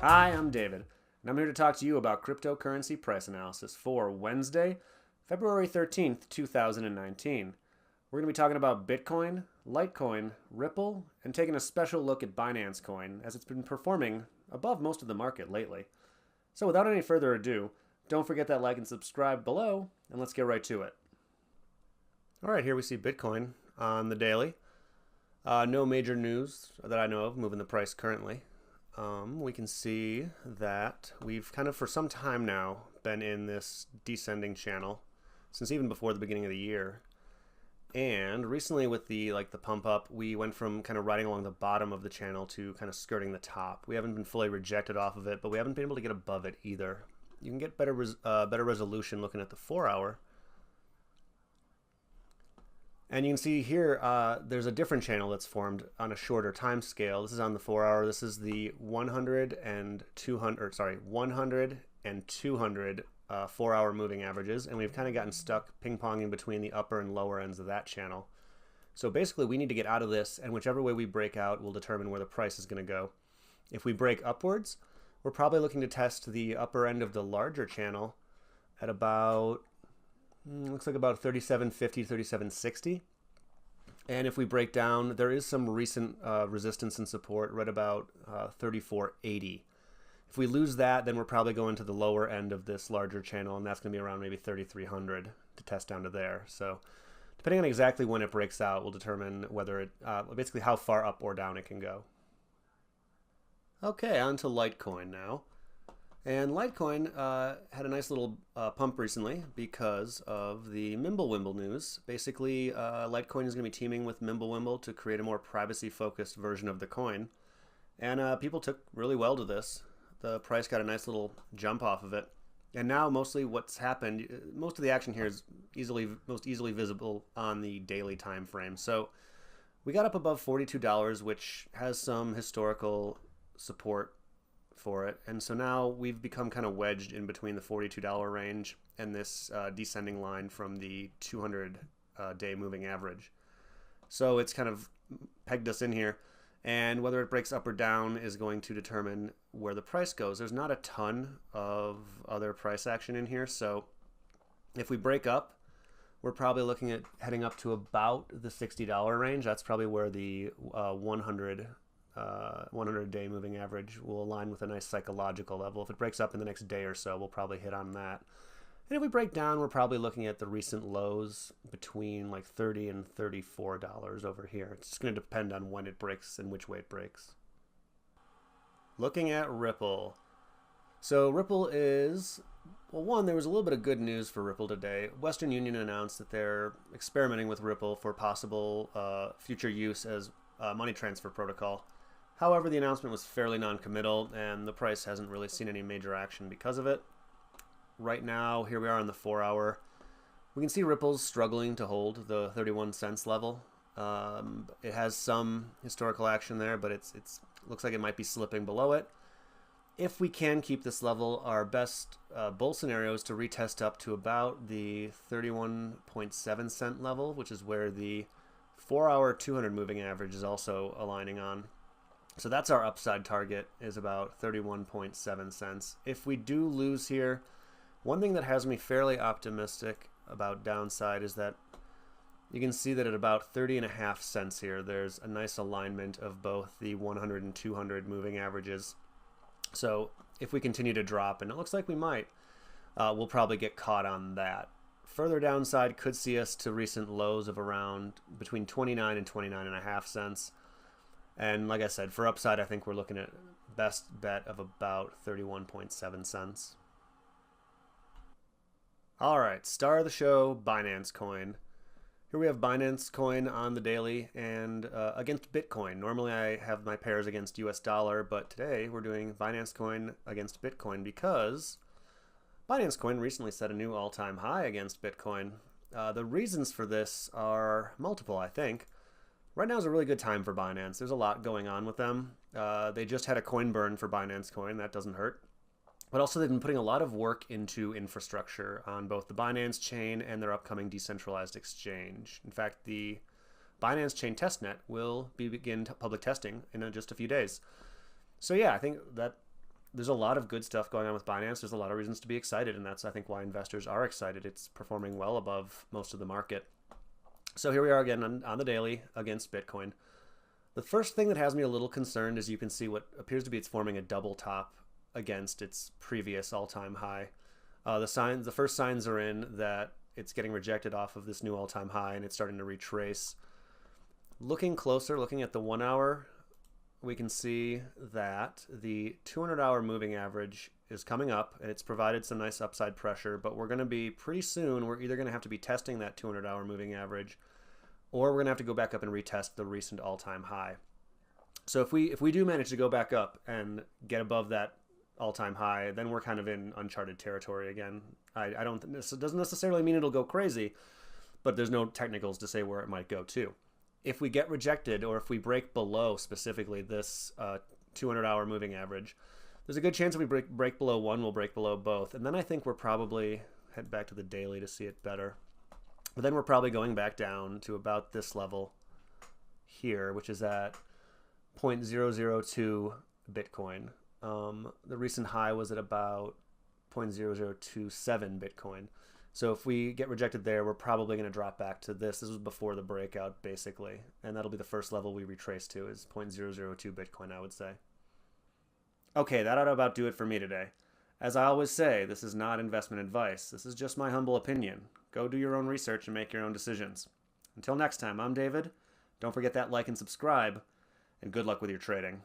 Hi, I'm David, and I'm here to talk to you about cryptocurrency price analysis for Wednesday, February 13th, 2019. We're going to be talking about Bitcoin, Litecoin, Ripple, and taking a special look at Binance Coin as it's been performing above most of the market lately. So without any further ado, don't forget that like and subscribe below, and let's get right to it. All right, here we see Bitcoin on the daily. No major news that I know of moving the price currently. We can see that we've kind of for some time now been in this descending channel since even before the beginning of the year. And recently with the pump up, we went from kind of riding along the bottom of the channel to kind of skirting the top. We haven't been fully rejected off of it, but we haven't been able to get above it either. You can get better resolution looking at the 4-hour. And you can see here, there's a different channel that's formed on a shorter time scale. This is on the 4-hour. This is the 100 and 200 4-hour moving averages. And we've kind of gotten stuck ping-ponging between the upper and lower ends of that channel. So basically, we need to get out of this, and whichever way we break out will determine where the price is going to go. If we break upwards, we're probably looking to test the upper end of the larger channel at about... looks like about 3750, 3760. And if we break down, there is some recent resistance and support right about 3480. If we lose that, then we're probably going to the lower end of this larger channel, and that's going to be around maybe 3300 to test down to there. So depending on exactly when it breaks out will determine whether it, basically how far up or down it can go. Okay, on to Litecoin now. And Litecoin had a nice little pump recently because of the MimbleWimble news. Basically, Litecoin is going to be teaming with MimbleWimble to create a more privacy-focused version of the coin. And people took really well to this. The price got a nice little jump off of it. And now mostly what's happened, most of the action here is most easily visible on the daily time frame. So we got up above $42, which has some historical support for it, and so now we've become kind of wedged in between the $42 range and this descending line from the 200-day moving average. So it's kind of pegged us in here, and whether it breaks up or down is going to determine where the price goes. There's not a ton of other price action in here, so if we break up, we're probably looking at heading up to about the $60 range. That's probably where the 100-day moving average will align with a nice psychological level. If it breaks up in the next day or so, we'll probably hit on that. And if we break down, we're probably looking at the recent lows between like $30 and $34 over here. It's just going to depend on when it breaks and which way it breaks. Looking at Ripple. So Ripple is, well, one, there was a little bit of good news for Ripple today. Western Union announced that they're experimenting with Ripple for possible future use as a money transfer protocol. However, the announcement was fairly non-committal, and the price hasn't really seen any major action because of it. Right now, here we are on the 4-hour. We can see Ripple's struggling to hold the 31 cents level. It has some historical action there, but it looks like it might be slipping below it. If we can keep this level, our best bull scenario is to retest up to about the 31.7 cent level, which is where the 4-hour 200 moving average is also aligning on. So that's our upside target, is about 31.7 cents. If we do lose here, one thing that has me fairly optimistic about downside is that you can see that at about 30.5 cents here, there's a nice alignment of both the 100 and 200 moving averages. So if we continue to drop, and it looks like we might, we'll probably get caught on that. Further downside could see us to recent lows of around between 29 and 29.5 cents. And like I said, for upside, I think we're looking at best bet of about 31.7 cents. All right, star of the show, Binance Coin. Here we have Binance Coin on the daily and against Bitcoin. Normally I have my pairs against US dollar, but today we're doing Binance Coin against Bitcoin because Binance Coin recently set a new all-time high against Bitcoin. The reasons for this are multiple, I think. Right now is a really good time for Binance. There's a lot going on with them. They just had a coin burn for Binance Coin. That doesn't hurt. But also they've been putting a lot of work into infrastructure on both the Binance Chain and their upcoming decentralized exchange. In fact, the Binance Chain testnet will begin public testing in just a few days. So yeah, I think that there's a lot of good stuff going on with Binance. There's a lot of reasons to be excited, and that's, I think, why investors are excited. It's performing well above most of the market. So here we are again on the daily against Bitcoin. The first thing that has me a little concerned is you can see what appears to be it's forming a double top against its previous all-time high. The first signs are in that it's getting rejected off of this new all-time high, and it's starting to retrace. Looking closer, looking at the 1 hour, we can see that the 200-hour moving average is coming up, and it's provided some nice upside pressure, but we're going to be pretty soon, we're either going to have to be testing that 200-hour moving average, or we're going to have to go back up and retest the recent all-time high. So if we do manage to go back up and get above that all-time high, then we're kind of in uncharted territory again. I don't. This doesn't necessarily mean it'll go crazy, but there's no technicals to say where it might go to. If we get rejected, or if we break below specifically this 200-hour moving average, there's a good chance if we break below one, we'll break below both. And then I think we're probably, head back to the daily to see it better, but then we're probably going back down to about this level here, which is at 0.002 Bitcoin. The recent high was at about 0.0027 Bitcoin. So if we get rejected there, we're probably going to drop back to this. This was before the breakout, basically. And that'll be the first level we retrace to, is 0.002 Bitcoin, I would say. Okay, that ought to about do it for me today. As I always say, this is not investment advice. This is just my humble opinion. Go do your own research and make your own decisions. Until next time, I'm David. Don't forget that like and subscribe, and good luck with your trading.